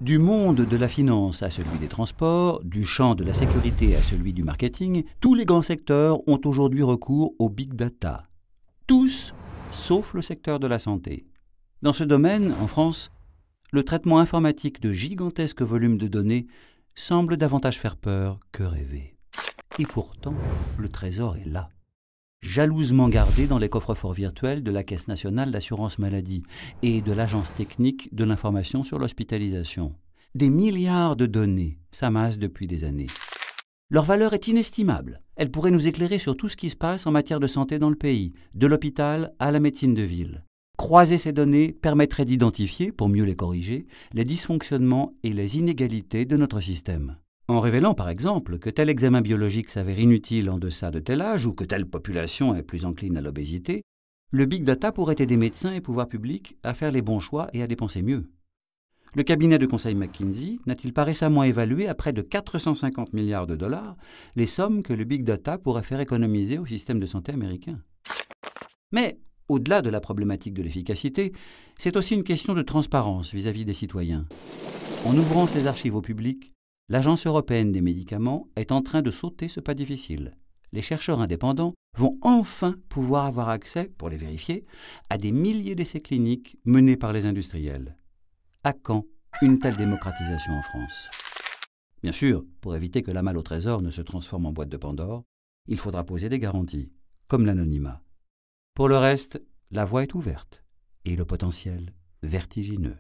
Du monde de la finance à celui des transports, du champ de la sécurité à celui du marketing, tous les grands secteurs ont aujourd'hui recours au big data. Tous, sauf le secteur de la santé. Dans ce domaine, en France, le traitement informatique de gigantesques volumes de données semble davantage faire peur que rêver. Et pourtant, le trésor est là, jalousement gardé dans les coffres-forts virtuels de la Caisse nationale d'assurance maladie et de l'Agence technique de l'information sur l'hospitalisation. Des milliards de données s'amassent depuis des années. Leur valeur est inestimable. Elle pourrait nous éclairer sur tout ce qui se passe en matière de santé dans le pays, de l'hôpital à la médecine de ville. Croiser ces données permettrait d'identifier, pour mieux les corriger, les dysfonctionnements et les inégalités de notre système. En révélant par exemple que tel examen biologique s'avère inutile en deçà de tel âge ou que telle population est plus encline à l'obésité, le big data pourrait aider médecins et pouvoirs publics à faire les bons choix et à dépenser mieux. Le cabinet de conseil McKinsey n'a-t-il pas récemment évalué à près de 450 milliards de dollars les sommes que le big data pourrait faire économiser au système de santé américain? Mais, au-delà de la problématique de l'efficacité, c'est aussi une question de transparence vis-à-vis des citoyens. En ouvrant ses archives au public, l'Agence européenne des médicaments est en train de sauter ce pas difficile. Les chercheurs indépendants vont enfin pouvoir avoir accès, pour les vérifier, à des milliers d'essais cliniques menés par les industriels. À quand une telle démocratisation en France? Bien sûr, pour éviter que la malle au trésor ne se transforme en boîte de Pandore, il faudra poser des garanties, comme l'anonymat. Pour le reste, la voie est ouverte et le potentiel vertigineux.